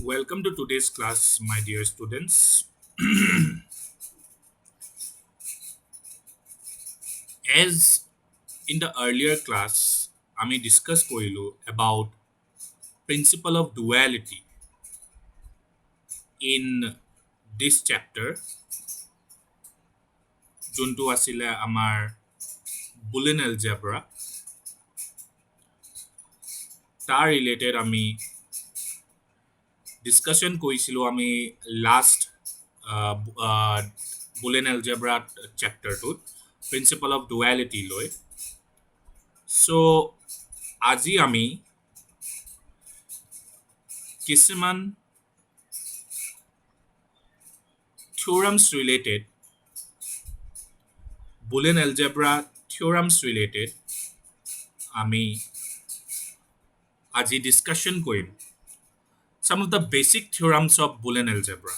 Welcome to today's class, my dear students. As in the earlier class, আমি discuss কৰিলো about principle of duality in this chapter, যোনটো আছিলে আমাৰ Boolean algebra, তাৰ related আমি discussion কৰিছিলো আমি last uh, uh, Boolean algebra chapter টোত principle of duality লৈ so আজি আমি কিছুমান theorems related Boolean algebra theorems related আমি আজি discussion কৰিম some of the basic theorems of Boolean algebra.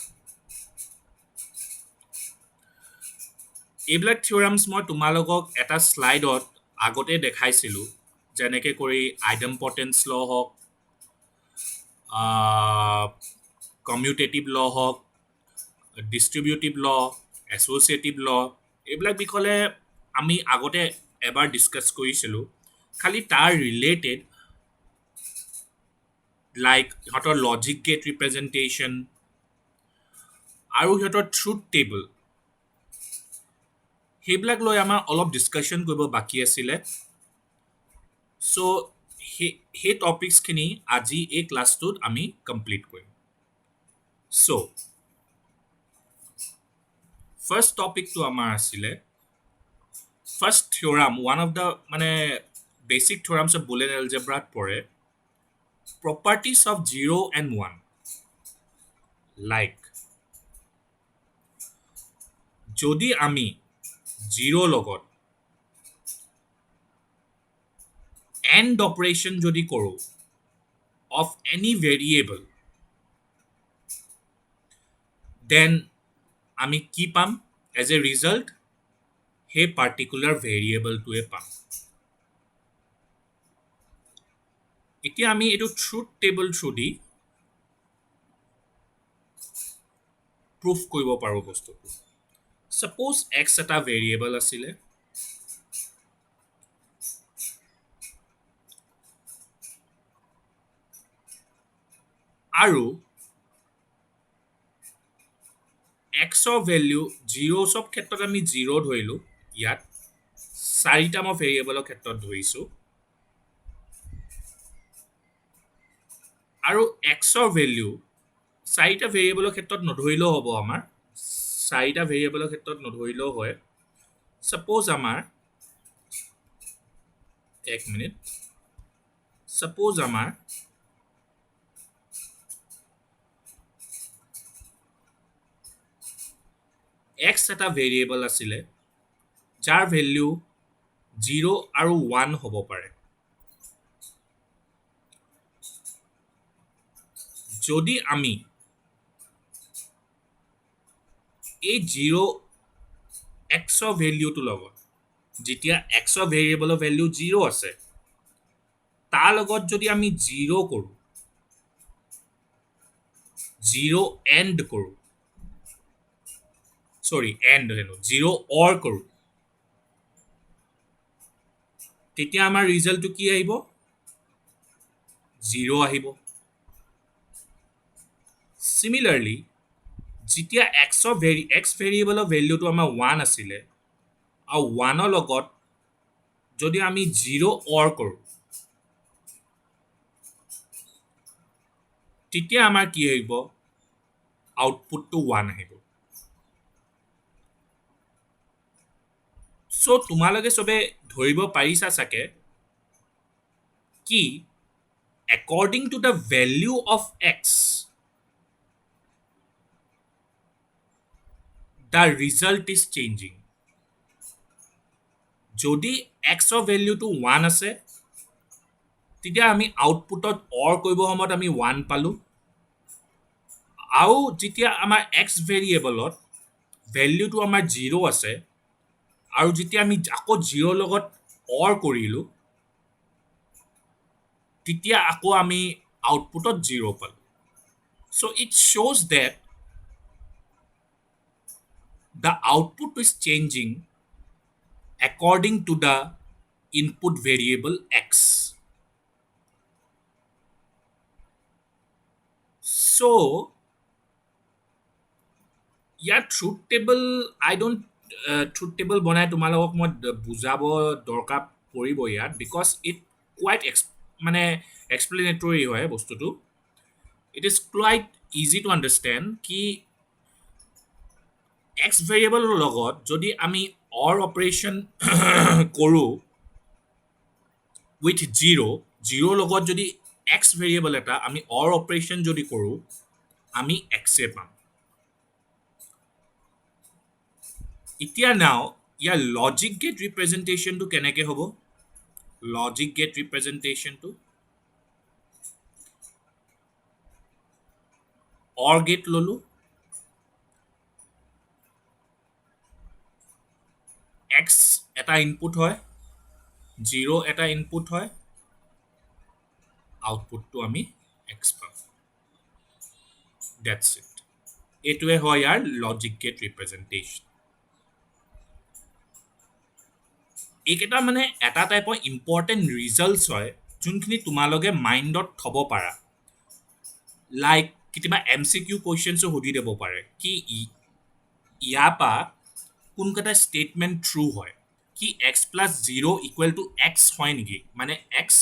এইবিলাক theorems মই তোমালোকক এটা স্লাইডত আগতে দেখাইছিলো যেনেকে কৰি idempotence law হওক commutative law হওক distributive law associative law এইবিলাক বিষয়ে আমি আগতে এবাৰ ডিসকাস কৰিছিলো খালি তাৰ ৰিলেটেড লাইক সিহঁতৰ লজিক গেট ৰিপ্ৰেজেন্টেশন আৰু সিহঁতৰ ট্ৰুথ টেবল সেইবিলাক লৈ আমাৰ অলপ ডিসকাশন কৰিব বাকি আছিলে সো হে টপিকস খিনি আজি এই ক্লাছটোত আমি কমপ্লিট কৰিম সো ফাৰ্স্ট টপিকটো আমাৰ আছিলে ফাৰ্স্ট থিওৰাম ওয়ান অফ দা মানে বেসিক থিওৰামস অফ বুলিয়ান এলজেব্ৰাত পৰে properties of 0 and 1 like যদি আমি 0 লগত AND operation যদি কৰো of any variable then আমি কি পাম as a result সেই particular variable টোৱে পাম এতিয়া আমি এটো ট্ৰুথ টেবল থ্ৰু দি proof কৰিব পাৰো বস্তুটো suppose x এটা variable আছিলে আৰু x ৰ ভ্যালু 0 সব ক্ষেত্ৰত আমি 0 ধৰিলো ইয়াত চাৰিটা মই ভেৰিয়েবলৰ ক্ষেত্ৰত ধৰিছো আৰু x ৰ ভ্যালু চাৰিটা ভেৰিয়েবলৰ ক্ষেত্ৰত নধৰিলেও হ'ব আমাৰ চাৰিটা ভেৰিয়েবলৰ ক্ষেত্ৰত নধৰিলেও হয় suppose আমাৰ এক মিনিট suppose আমাৰ x এটা ভেৰিয়েবল আছিলে যাৰ ভ্যালু 0 আৰু 1 হ'ব পাৰে যদি আমি এই 0 x ৰ ভ্যালুটো লগত যেতিয়া x ৰ ভেৰিয়েবলৰ ভ্যালু 0 আছে তাৰ লগত যদি আমি 0 কৰো 0 এন্ড কৰো সৰি এন্ড হেনো 0 অৰ কৰো তেতিয়া আমাৰ ৰিজাল্টটো কি আহিব 0 আহিব similarly যেতিয়া x ভেৰিয়েবলৰ ভ্যালুটো আমাৰ 1 আছিলে আৰু 1 ৰ লগত যদি আমি 0 অৰ কৰো তেতিয়া আমাৰ কি আহিব আউটপুটটো 1 আহিব সো তোমালোকে সবে ধৰিব পাৰিছা চাকে কি according to the value of x the result is changing যদি x ৰ ভ্যালুটো 1 আছে তেতিয়া আমি আউটপুটত অৰ কৰিব সময়ত আমি 1 পালো আৰু যেতিয়া আমাৰ x ভেৰিয়েবলত ভ্যালুটো আমাৰ 0 আছে আৰু যেতিয়া আমি আকৌ 0 লগত অৰ কৰিলো তেতিয়া আকৌ আমি আউটপুটত 0 পালো So it shows that the output is changing according to the input variable x. So year truth table I don't truth table বনাই তোমালোকক মই বুজাব দৰকাৰ পৰিব ইয়াত বিকজ ইট কোৱাইট মানে এক্সপ্লেনেটৰী হয় বস্তুটো it is quiet easy to understand কি এক্স ভেৰিয়েবলৰ লগত যদি আমি অৰ অপাৰেশ্যন কৰোঁ উইথ জিৰ' লগত যদি এক্স ভেৰিয়েবল এটা আমি অৰ অপাৰেশ্যন যদি কৰোঁ আমি এক্সে পাম এতিয়া নাও ইয়াৰ লজিক গেট ৰিপ্ৰেজেণ্টেশ্যনটো কেনেকৈ হ'ব লজিক গেট ৰিপ্ৰেজেণ্টেশ্যনটো অৰ গেট ল'লোঁ এক্স এটা ইনপুট হয় জিৰ' এটা ইনপুট হয় আউটপুটটো আমি এক্স পাম ডেটছ ইট এইটোৱে হয় ইয়াৰ লজিক গেট ৰিপ্ৰেজেণ্টেশ্যন এইকেইটা মানে এটা টাইপৰ ইম্পৰ্টেণ্ট ৰিজাল্টছ হয় যোনখিনি তোমালোকে মাইণ্ডত থ'ব পাৰা লাইক কেতিয়াবা এম চি কিউ কুৱেশ্যনছো সুধি দিব পাৰে কি ইয়াৰ পৰা কোনকেইটা ষ্টেটমেণ্ট ট্ৰু হয় কি x plus zero' equal to x হয় নেকি মানে এক্স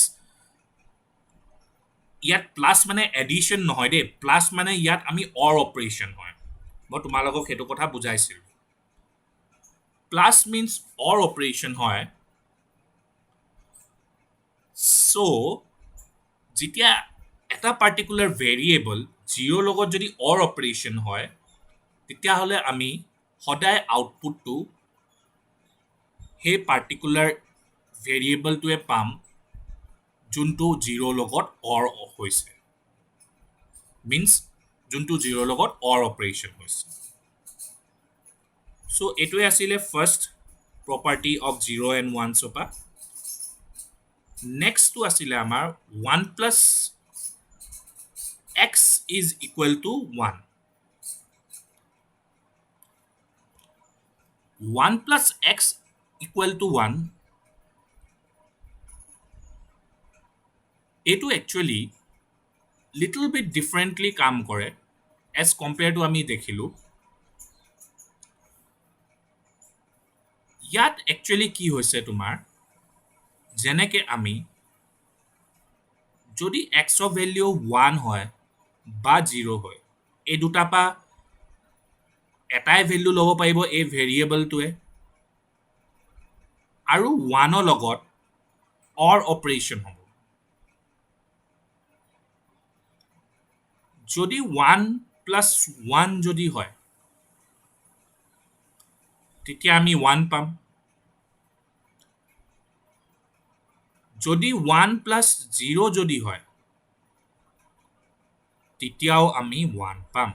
ইয়াত প্লাছ মানে এডিশ্যন নহয় দেই প্লাছ মানে ইয়াত আমি অৰ অপাৰেশ্যন হয় মই তোমালোকক সেইটো কথা বুজাইছিলোঁ প্লাছ মিনছ অৰ অপাৰেশ্যন হয় চ' যেতিয়া এটা পাৰ্টিকুলাৰ ভেৰিয়েবল জিৰ' লগত যদি অৰ অপাৰেশ্যন হয় তেতিয়াহ'লে আমি সদায় আউটপুটটো সেই পাৰ্টিকুলাৰ ভেৰিয়েবলটোৱে পাম যোনটো জিৰ' লগত অৰ হৈছে মিনছ যোনটো জিৰ' লগত অৰ অপাৰেশ্যন হৈছে চ' এইটোৱে আছিলে first property of zero' and ওৱানছৰ পৰা নেক্সটটো আছিলে আমাৰ one plus X is equal to one one plus X equal to one এইটো একচুৱেলি লিটল বিট ডিফাৰেণ্টলি কাম কৰে এজ কম্পেয়াৰ টু আমি দেখিলোঁ ইয়াত একচুৱেলি কি হৈছে তোমাৰ যেনেকৈ আমি যদি এক্সৰ ভেলিউ 1 হয় বা 0 হয় এই দুটাৰ পৰা এটাই ভেলিউ ল'ব পাৰিব এই ভেৰিয়েবলটোৱে আৰু 1ৰ লগত অৰ অপাৰেশ্যন হ'ব যদি 1 প্লাছ 1 যদি হয় তেতিয়া আমি 1 পাম যদি 1 প্লাছ 0 যদি হয় তেতিয়াও আমি 1 পাম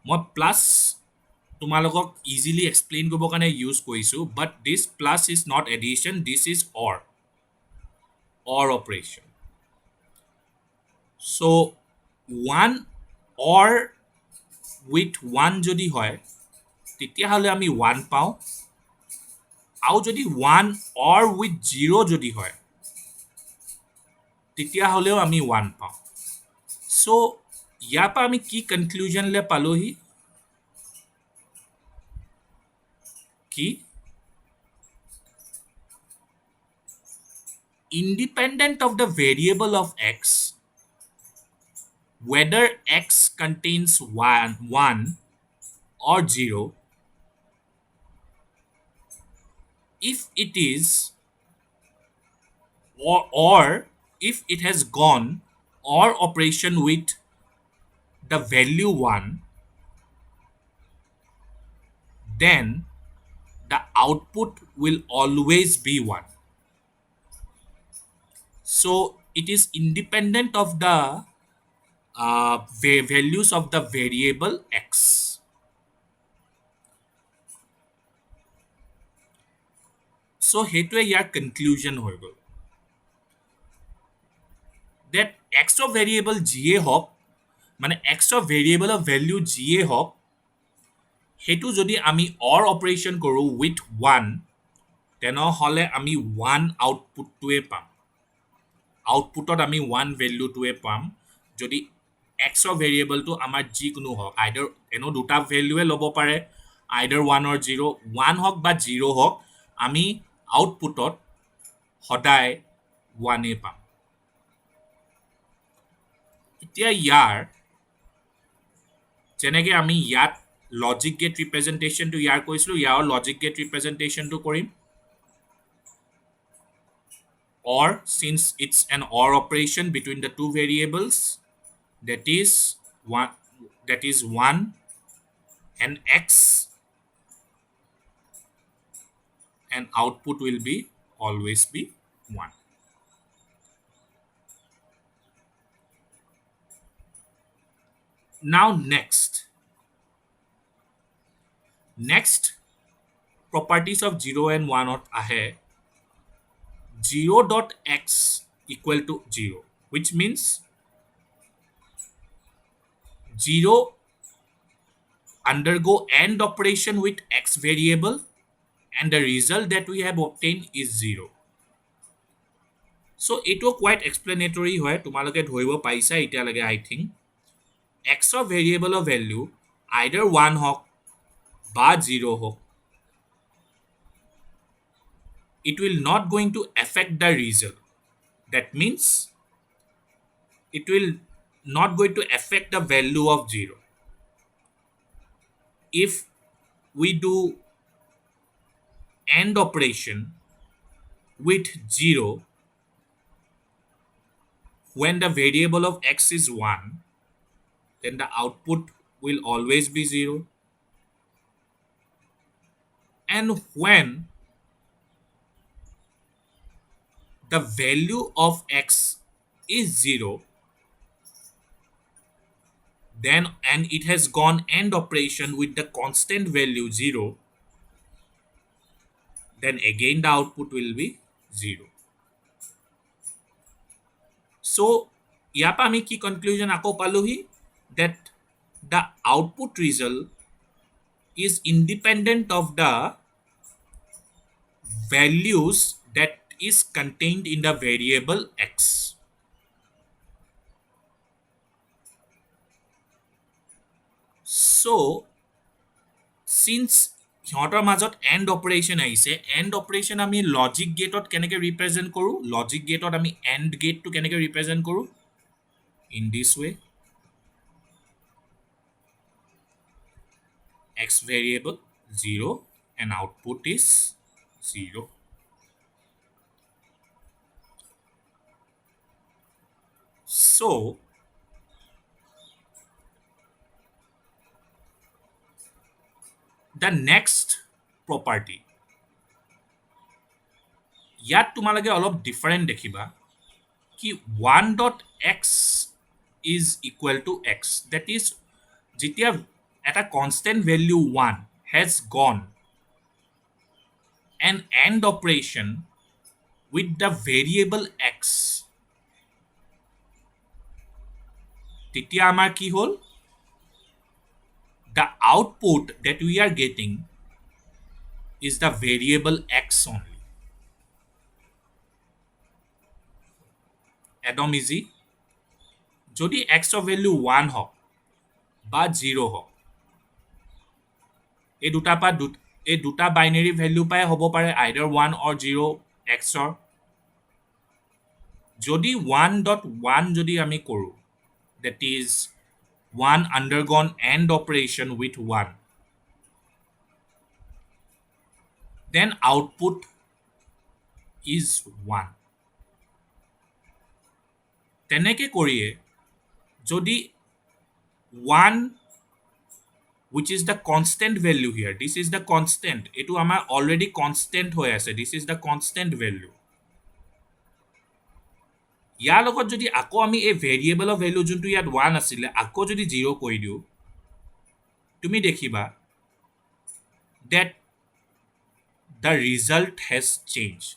মই প্লাছ তোমালোকক ইজিলি এক্সপ্লেইন কৰিবৰ কাৰণে ইউজ কৰিছোঁ but this plus is not addition this is or operation so' 1 or with 1 যদি হয় তেতিয়াহ'লে আমি 1 পাওঁ আৰু যদি 1 অৰ উইথ 0 যদি হয় তেতিয়াহ'লেও আমি 1 পাওঁ চ' ইয়াৰ পৰা আমি কি কনক্লুজনলৈ পালোহি কি independent of the variable of x whether x contains 1 or 0 if it is or if it has gone or operation with the value 1 then the output will always be 1 so it is independent of the values of the variable x so সেইটোৱে ইয়াৰ conclusion হৈ গ'ল that x of variable যিয়ে হওক মানে x of variable of value যিয়ে হওক সেইটো যদি আমি অৰ অপাৰেশ্যন কৰোঁ উইথ 1 তেনেহ'লে আমি 1 আউটপুটটোৱে পাম আউটপুটত আমি 1 ভেলিউটোৱে পাম যদি এক্সৰ ভেৰিয়েবলটো আমাৰ যিকোনো হওক আইদাৰ এনেও দুটা ভেলিউৱে ল'ব পাৰে আইদাৰ 1 অৰ 0 1 হওক বা 0 হওক আমি আউটপুটত সদায় 1এ পাম এতিয়া ইয়াৰ যেনেকৈ আমি ইয়াত লজিক গেট ৰিপ্ৰেজেণ্টেশ্যনটো ইয়াৰ কৈছিলোঁ ইয়াৰ লজিক গেট ৰিপ্ৰেজেণ্টেশ্যনটো কৰিম or since it's an or operation between the two variables that is one and x and output will be always be 1. Now next properties of 0 and 1 ot ahe 0 dot x equal to 0 which means 0 undergo AND operation with x variable and the result that we have obtained is 0. So এইটো quite explanatory হয় তোমালোকে ধৰিব পাইছা এতিয়ালৈকে I think x of variable of value either 1 হওক বা 0 হওক it will not going to affect the result that means it will not going to affect the value of 0 if we do AND operation with 0 when the variable of x is 1 then the output will always be 0 and when the value of x is 0 then and it has gone AND operation with the constant value 0 then again the output will be 0. So ইয়াৰ পৰা আমি কি conclusion আকৌ পালোহি that the output result is independent of the values that is contained in the variable x. So since সিহঁতৰ মাজত AND operation আহিছে AND operation আমি logic গেটত কেনেকৈ ৰিপ্ৰেজেণ্ট কৰোঁ লজিক গেটত আমি AND গেটটো কেনেকৈ ৰিপ্ৰেজেণ্ট কৰোঁ in this way x variable 0 and output is 0. So the next property ইয়াত তোমালোকে অলপ ডিফাৰেণ্ট দেখিবা কি 1 dot x is equal to x that is যেতিয়া এটা constant value 1 has gone an AND operation with the variable x তেতিয়া আমাৰ কি হ'ল the output that we are getting is the variable x only. একদম easy যদি x of value 1 হওক বা 0 হওক এই দুটা বাইনেৰী ভেলু পাই হ'ব পাৰে either 1 or 0 x ৰ যদি 1.1 যদি আমি কৰোঁ that is 1 undergone AND operation with 1 then output is 1 তেনেকে কৰিয়ে যদি 1 which is the constant value here this is the constant etu amar already constant hoy ase this is the constant value ইয়াৰ লগত যদি আকৌ আমি এই ভেৰিয়েবলৰ ভ্যালু যোনটো ইয়াত 1 আছিল আকৌ যদি 0 কৰি দিও তুমি দেখিবা that the result has changed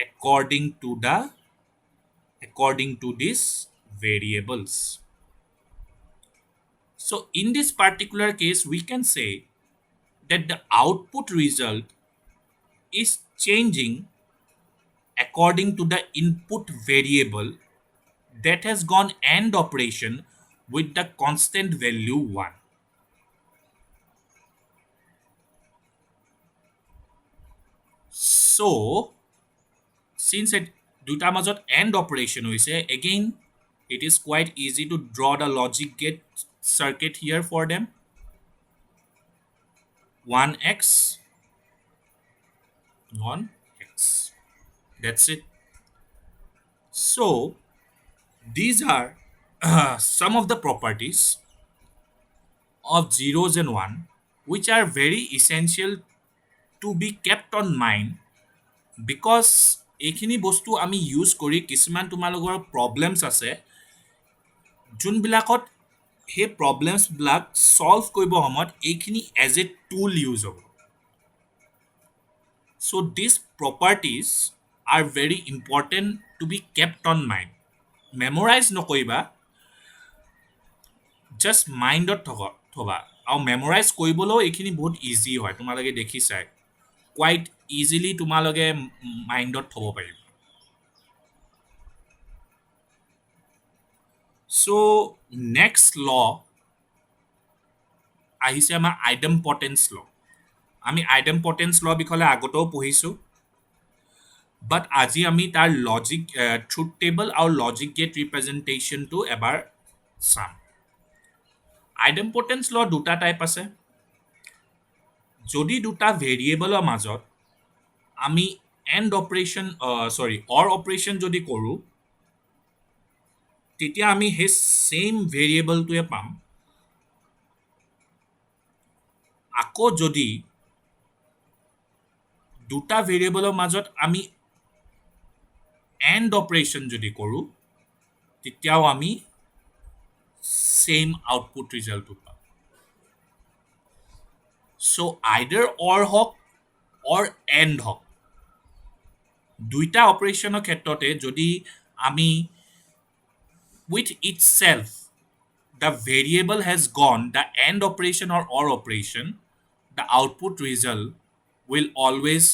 according to this variables. So in this particular case, we can say that the output result is changing according to the input variable that has gone AND operation with the constant value 1. So since it দুটাৰ মাজত AND operation হৈছে, again it is quite easy to draw the logic gate circuit here for them. 1x, 1x. That's it. So these are some of the properties of zeros and one which are very essential to be kept on mind because এইখিনি বস্তু আমি use কৰি কিছুমান তোমালোকৰ problems আছে যোনবিলাকত সেই প্ৰব্লেমছবিলাক solve কৰিব সময়ত এইখিনি এজ এ টুল ইউজ হ'ব so these properties are very important to be kept on mind memorize নকৰিবা just mindত থবা আৰু memorize কৰিবলৈও এইখিনি বহুত ইজি হয় তোমালোকে দেখিছাই quite easily তোমালোকে মাইণ্ডত থব পাৰিবা so next law আহিছে আমাৰ আইডেম্পটেন্স ল আমি আইডেম্পটেন্স ল বিষয়ে আগতেও পঢ়িছো বাট আজি আমি তাৰ লজিক ট্ৰুথ টেবল আৰু লজিক গেট ৰিপ্ৰেজেন্টেশনটো এবাৰ চাম আইডেম্পটেন্স ল দুটা টাইপ আছে যদি দুটা ভেৰিয়েবলৰ মাজত আমি এণ্ড অপাৰেশ্যন অৰ অপাৰেশ্যন যদি কৰোঁ তেতিয়া আমি সেই সেম ভেৰিয়েবলটোৱে পাম আকৌ যদি দুটা ভেৰিয়েবলৰ মাজত আমি এণ্ড অপাৰেশ্যন যদি কৰোঁ তেতিয়াও আমি সেম আউটপুট ৰিজাল্টটো পাম so either or হওক or and হওক দুইটা অপাৰেশ্যনৰ ক্ষেত্ৰতে যদি আমি with itself the variable has gone the and operation or operation the output result will always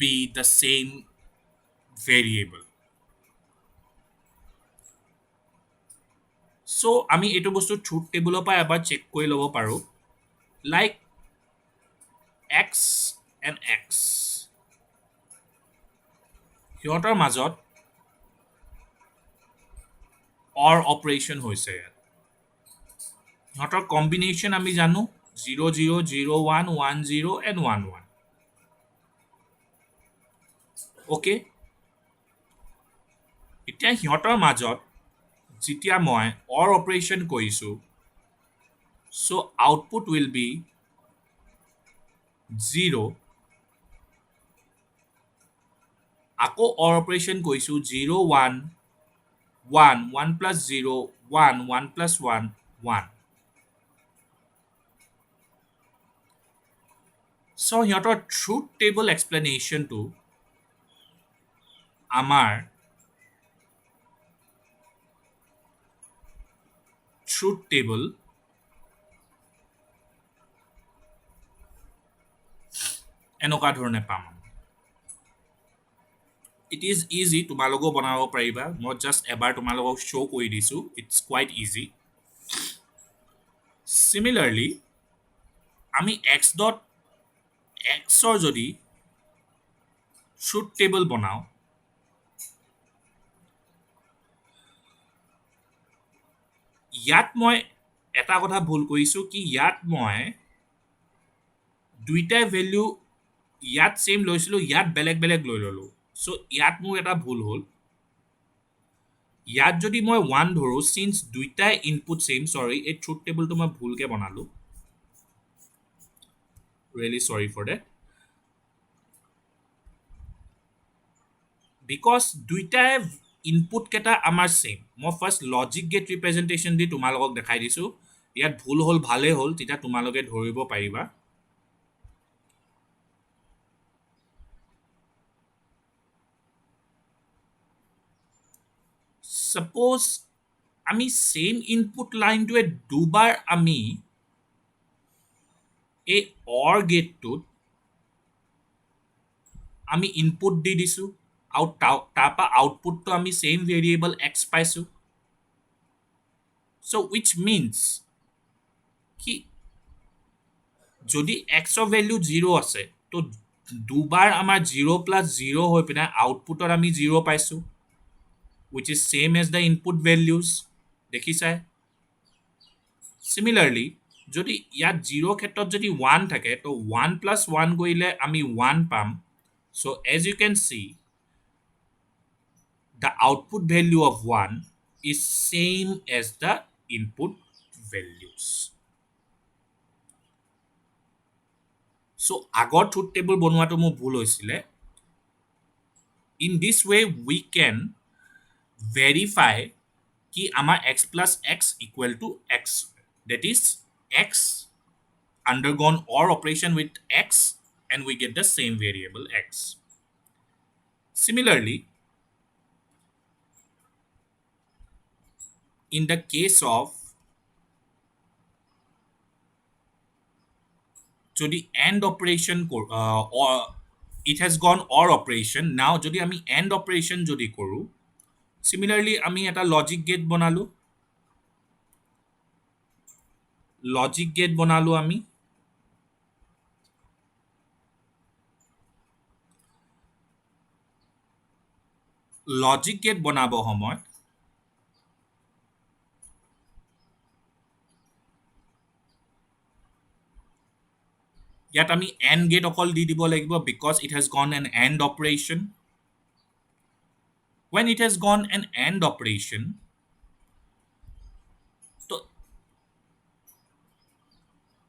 be the same variable so আমি এইটো বস্তু ট্ৰুথ টেবলৰ পৰা এবাৰ চেক কৰি ল'ব পাৰোঁ like x and x সিহঁতৰ মাজত or operation হৈছে সিহঁতৰ কম্বিনেশ্যন আমি জানো 0 0 0 1 1 0 and 1 1 okay এতিয়া সিহঁতৰ মাজত যেতিয়া মই or operation কৰিছো so output will be 0 আকৌ or operation কৰিছো 0 1 1 1 plus 0 1 1 plus 1 1 so সিহঁতৰ ট্ৰুথ টেবল এক্সপ্লেনেশ্যনটো আমাৰ ট্ৰুথ টেবল এনেকুৱা ধৰণে পাম it is easy তোমালোকেও বনাব পাৰিবা মই জাষ্ট এবাৰ তোমালোকক শ্ব' কৰি দিছোঁ it's quite easy similarly আমি x dot xৰ যদি ট্ৰুথ টেবল বনাওঁ ইয়াত মই এটা কথা ভুল কৰিছোঁ কি ইয়াত মই দুইটা ভ্যালু ইয়াত সেম লৈছিলোঁ ইয়াত বেলেগ বেলেগ লৈ ল'লোঁ so ইয়াত মোৰ এটা ভুল হ'ল ইয়াত যদি মই 1 ধৰো সিন্স দুইটা ইনপুট সেম সৰি এই ট্ৰুথ টেবলটো মই ভুলকে বনালোঁ really sorry for that because দুইটা ইনপুট কেটা আমাৰ সেম মই ফাৰ্স্ট লজিক গেট ৰিপ্ৰেজেন্টেশন দি তোমালোকক দেখাই দিছোঁ ইয়াত ভুল হ'ল ভালে হ'ল তেতিয়া তোমালোকে ধৰিব পাৰিবা suppose আমি চেম ইনপুট লাইনটোৱে দুবাৰ আমি এই অৰ গেটটোত আমি ইনপুট দি দিছোঁ আৰু তাৰপৰা আউটপুটটো আমি চেম ভেৰিয়েবল এক্স পাইছোঁ চ' উইচ মিনছ কি যদি এক্সৰ ভেল্যু 0 আছে তো দুবাৰ আমাৰ 0 প্লাছ 0 হৈ পিনে আউটপুটত আমি 0 পাইছোঁ which is same as the input values দেখিছাই similarly যদি ইয়াত 0 ক্ষেত্ৰত যদি 1 থাকে তো 1 plus 1 কৰিলে আমি 1 পাম so as you can see the output value of 1 is same as the input values so আগৰ truth table বনোৱাটো মোৰ ভুল হৈছিলে in this way we can verify कि আমাৰ x plus x equal to x that is x undergone OR operation with x and we get the same variable x. Similarly, in the case of যদি AND operation or it has gone OR operation now যদি আমি AND operation যদি কৰোঁ similarly আমি এটা logic gate বনালো আমি logic gate বনাব সময়ত ইয়াত আমি AND গেট অকল দি দিব লাগিব because it has gone an AND operation when it has gone an AND operation তো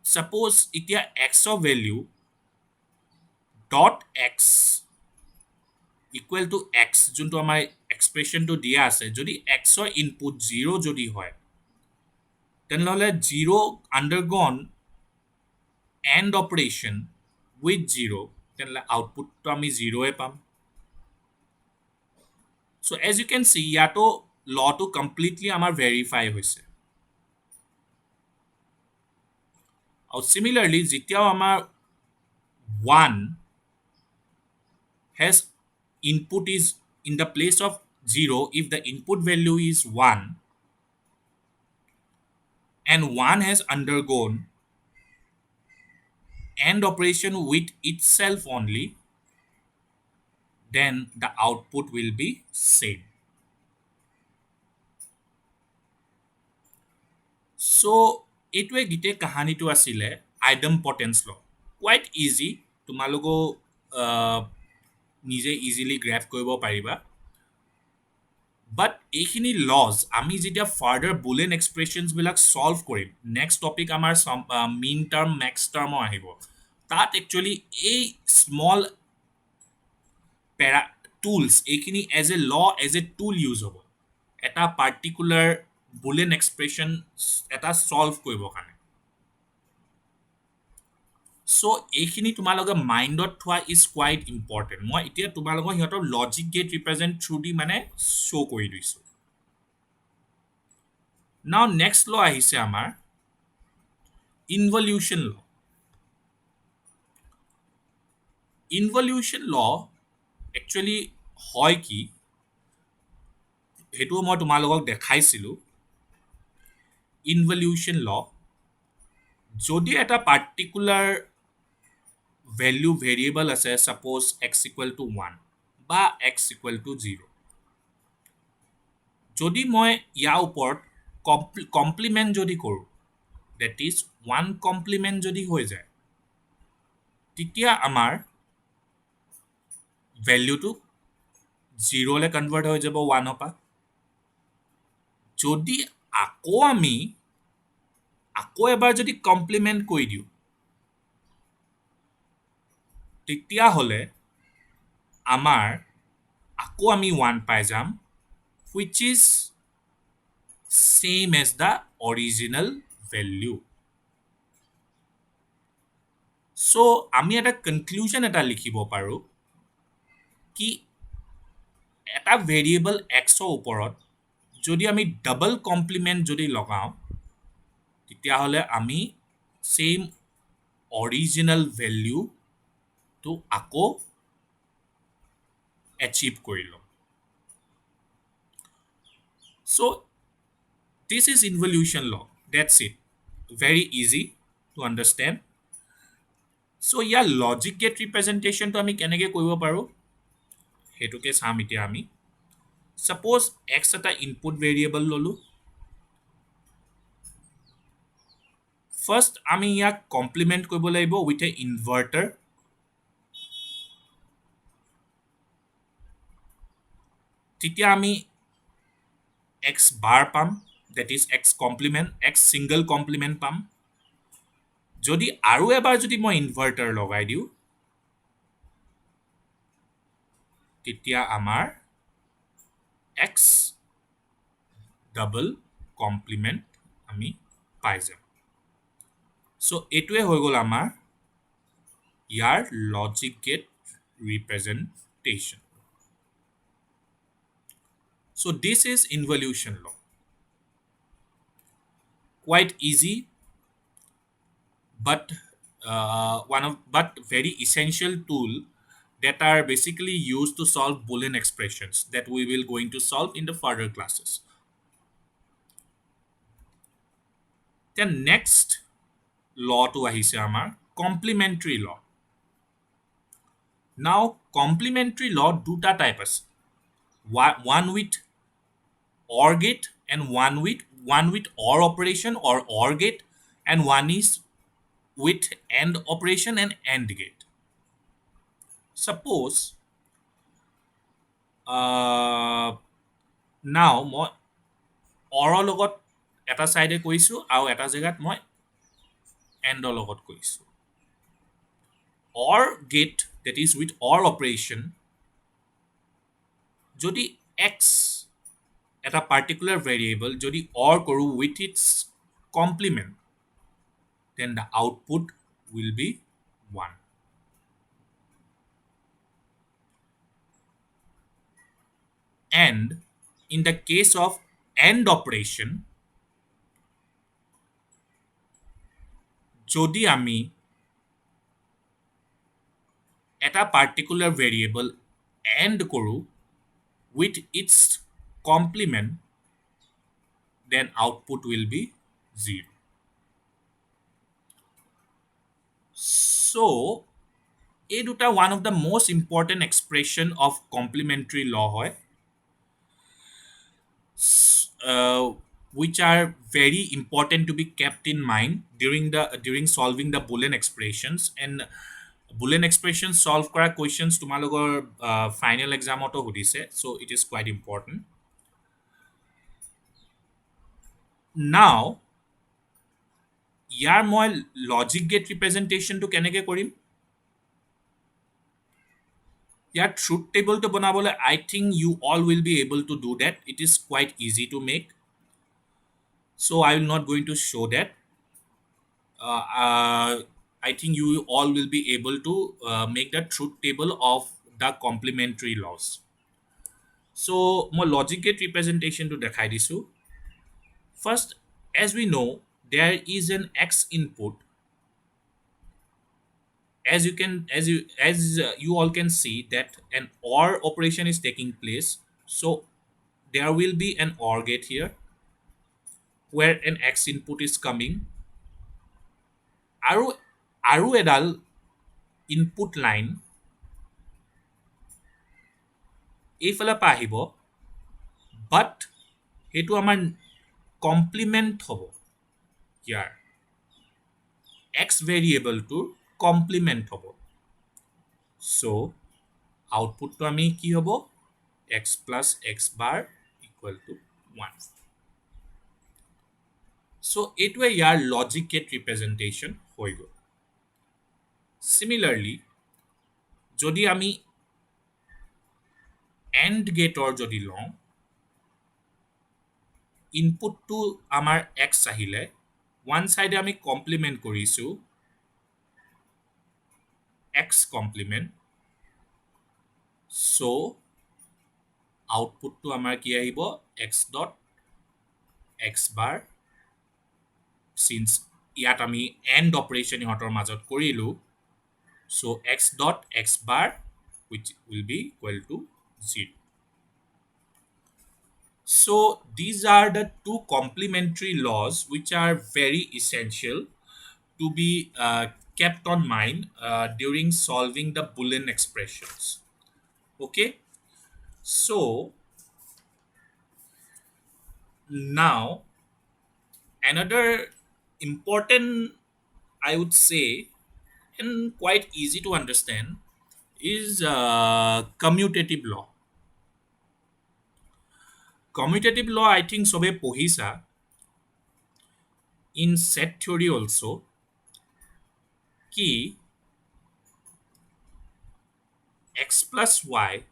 suppose এতিয়া x of value dot x equal to x যোনটো আমাৰ এক্সপ্ৰেছনটো দিয়া আছে যদি x ৰ ইনপুট 0 যদি হয় তেনেহ'লে 0 undergone AND operation with 0 তেনেহ'লে আউটপুটটো আমি 0 পাম so as you can see ইয়াতো লটো কমপ্লিটলি আমাৰ ভেৰিফাই হৈছে আৰু similarly যেতিয়াও আমাৰ 1 has input is in the place of 0 if the input value is 1 and 1 has undergone AND operation with itself only then the output will be same so এইটোৱে গিতে কাহানীটো আছিলে আইডেম্পটেন্স ল quite easy তোমালোকো নিজে easily গ্ৰেফ কৰিব পাৰিবা বাট এইখিনি lodge আমি যেতিয়া ফাৰ্ডাৰ বুলিয়ান এক্সপ্ৰেছনছবিলাক ছল্ভ কৰিম নেক্সট টপিক আমাৰ মিন টাৰ্ম মেক্স টাৰ্মো আহিব তাত একচুৱেলি এই স্মল টুলছ এইখিনি এজ এ ল এজ এ টুল ইউজ হ'ব এটা পাৰ্টিকুলাৰ বুলিয়ান এক্সপ্ৰেছন এটা ছল্ভ কৰিবৰ কাৰণে চ' এইখিনি তোমালোকে মাইণ্ডত থোৱা ইজ কোৱাইট ইম্পৰ্টেণ্ট মই এতিয়া তোমালোকৰ সিহঁতৰ লজিক গেট ৰিপ্ৰেজেণ্ট থ্ৰু দি মানে শ্ব' কৰি দিছোঁ নাও নেক্সট ল আহিছে আমাৰ ইনভলিউশ্যন ল ইনভলিউশ্যন ল একচুৱেলি হয় কি সেইটোও মই তোমালোকক দেখাইছিলোঁ ইনভলিউশ্যন ল যদি এটা পাৰ্টিকুলাৰ ভেল্যু ভেৰিয়েবল আছে ছাপ'জ এক্স ইকুৱেল টু 1 বা এক্স ইকুৱেল টু 0 যদি মই ইয়াৰ ওপৰত কমপ্লিমেণ্ট যদি কৰোঁ ডেট ইজ 1 কমপ্লিমেণ্ট যদি হৈ যায় তেতিয়া আমাৰ ভেল্যুটো 0লৈ কনভাৰ্ট হৈ যাব 1ৰ পৰা যদি আকৌ এবাৰ যদি কমপ্লিমেণ্ট কৰি দিওঁ তেতিয়াহ'লে আমাৰ আকৌ আমি 1 পাই যাম which is same as the original value so আমি এটা কনক্লুজন এটা লিখিব পাৰোঁ কি এটা ভেৰিয়েবল এক্সৰ ওপৰত যদি আমি ডাবল কমপ্লিমেণ্ট যদি লগাওঁ তেতিয়াহ'লে আমি চেম অৰিজিনেল ভেলিউটো আকৌ এচিভ কৰি ল'ম চ' this is involution law that's it very easy to understand so' ইয়াৰ লজিক গেট ৰিপ্ৰেজেণ্টেশ্যনটো আমি কেনেকৈ কৰিব পাৰোঁ সেইটোকে চাম এতিয়া আমি ছাপ'জ এক্স এটা ইনপুট ভেৰিয়েবল ল'লোঁ ফাৰ্ষ্ট আমি ইয়াক কমপ্লিমেণ্ট কৰিব লাগিব উইথ এ ইনভাৰ্টাৰ তেতিয়া আমি এক্স বাৰ পাম that is X complement X single complement পাম যদি আৰু এবাৰ যদি মই ইনভাৰ্টাৰ লগাই দিওঁ তেতিয়া আমাৰ এক্স ডাবল কমপ্লিমেণ্ট আমি পাই যাম চ' এইটোৱে হৈ গ'ল আমাৰ ইয়াৰ logic gate representation so' this is involution law quite easy but very essential tool that are basically used to solve Boolean expressions that we will going to solve in the further classes. The next law to ahise amar complementary law. Now complementary law duta type ase. One with OR gate and one with OR operation or OR gate and one is with AND operation and AND gate. Suppose now মই অৰৰ লগত এটা চাইডে কৰিছোঁ আৰু এটা জেগাত মই এণ্ডৰ লগত কৰিছোঁ OR gate that is with OR operation যদি এক্স এটা পাৰ্টিকুলাৰ ভেৰিয়েবল যদি অৰ কৰোঁ with its complement then the output will be 1 and in the case of AND operation যদি আমি এটা পাৰ্টিকুলাৰ ভেৰিয়েবল AND কৰোঁ with its complement then output will be 0 so এই দুটা one of the most important expression of complementary law হয় which are very important to be kept in mind during solving the Boolean expressions and Boolean expressions solve kora questions tumalogor final exam auto hudise so it is quite important now ইয়াৰ মই logic gate ৰিপ্ৰেজেণ্টেশ্যনটো কেনেকৈ কৰিম ইয়াৰ truth টেবলটো বনাবলৈ I think you all will be able to do that it is quite easy to make so I will not going to show that I think you all will be able to make the truth table of the complementary laws so মই logic gate ৰিপ্ৰেজেণ্টেশ্যনটো দেখাই দিছোঁ first as we know there is an X input as you all can see that an OR operation is taking place so there will be an OR gate here where an X input is coming আৰু এডাল input line এইফালে পৰা আহিব but সেইটো আমাৰ complement হ'ব ইয়াৰ X ভেৰিয়েবলটোৰ complement হ'ব so আউটপুটটো আমি কি হ'ব x plus x bar equal to 1 so এইটোৱে ইয়াৰ লজিক গেট ৰিপ্ৰেজেণ্টেশ্যন হৈ গ'ল similarly যদি আমি AND গেটৰ যদি লওঁ ইনপুটটো আমাৰ x আহিলে ওৱান সাইডে আমি কমপ্লিমেণ্ট কৰিছোঁ x কমপ্লিমেণ্ট so আউটপুটটো আমাৰ কি আহিব x dot x bar since ইয়াত আমি end operation ইহঁতৰ মাজত কৰিলোঁ so x dot x bar which will be equal to 0. So these are the two complementary laws which are very essential to be kept on mind during solving the Boolean expressions. Okay, so now another important, I would say, and quite easy to understand is commutative law. Commutative law, I think, sobe pohisa in set theory also, ki x plus y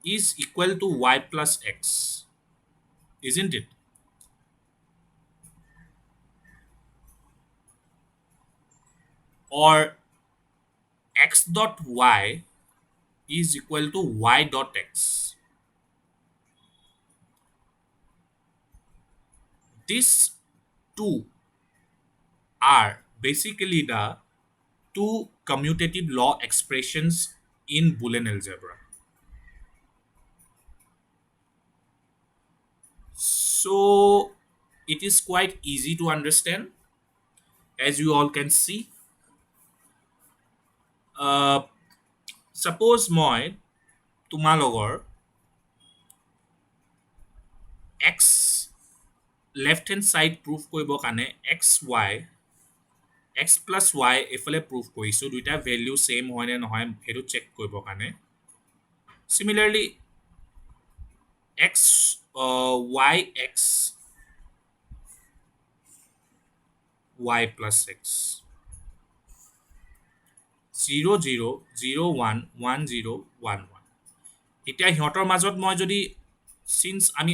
is equal to y plus x, isn't it? Or x dot y is equal to y dot x. These two are basically the two commutative law expressions in Boolean algebra. So it is quite easy to understand, as you all can see. Suppose মই তোমালোকৰ x left hand side proof কৰিব কাৰণে x plus y এফালে proof কৰিছোঁ, দুইটা value same হয় নে নহয় সেইটো চেক কৰিব কাৰণে। Similarly yx y plus x 0 0 0 1 1 0 1 1 এতিয়া সিহঁতৰ মাজত মই যদি since আমি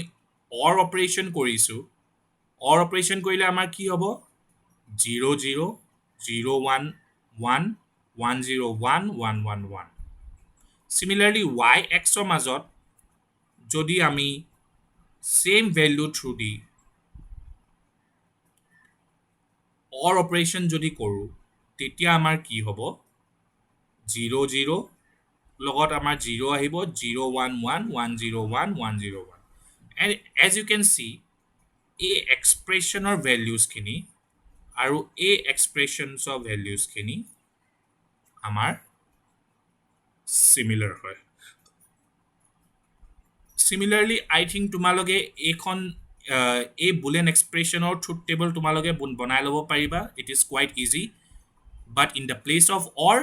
or operation কৰিছোঁ, or operation কৰিলে আমাৰ কি হ'ব 0 0 0 1 1 1 0 1 1 1 1. Similarly yx ৰ মাজত যদি আমি same value through the or operation যদি কৰোঁ তেতিয়া আমাৰ কি হ'ব 0 0 লগত আমাৰ 0 আহিব 0 1 1 1 0 1 1 0 1 and as you can see a expressionৰ values খিনি আৰু a expressions of values খিনি আমাৰ similar হয়। Similarly I think তোমালোকে এইখন a Boolean expression or truth table তোমালোকে বনাই ল'ব পাৰিবা, it is quite easy, but in the place of or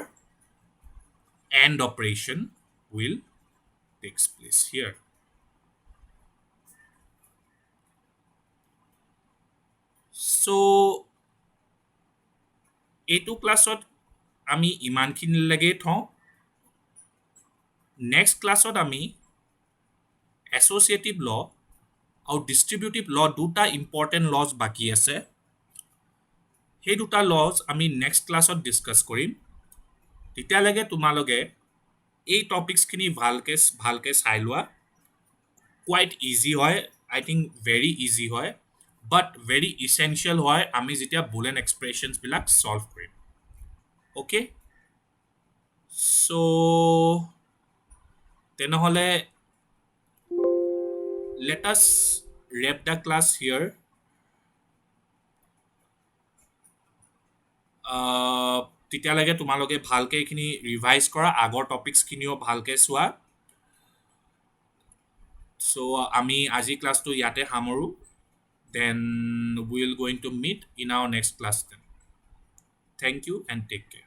and operation will takes place here. So এইটো ক্লাছত আমি ইমানখিনিলৈকে থওঁ। নেক্সট ক্লাছত আমি এছ'চিয়েটিভ ল আৰু ডিষ্ট্ৰিবিউটিভ ল দুটা ইম্পৰ্টেণ্ট লজ বাকী আছে, সেই দুটা লজ আমি নেক্সট ক্লাছত ডিছকাছ কৰিম। তেতিয়ালৈকে তোমালোকে এই টপিকছখিনি ভালকৈ চাই লোৱা। কোৱাইট ইজি হয়, আই থিংক ভেৰি ইজি হয়, বাট ভেৰি ইছেঞ্চিয়েল হয় আমি যেতিয়া বুলেন এক্সপ্ৰেশ্যনছবিলাক ছল্ভ কৰিম। অ'কে, চ' তেনেহ'লে let us wrap the class here. তেতিয়ালৈকে তোমালোকে ভালকৈ এইখিনি ৰিভাইজ কৰা, আগৰ টপিকছখিনিও ভালকৈ চোৱা। চ' আমি আজি ক্লাছটো ইয়াতে সামৰোঁ, then we will going to meet in our next class then. Thank you and take care.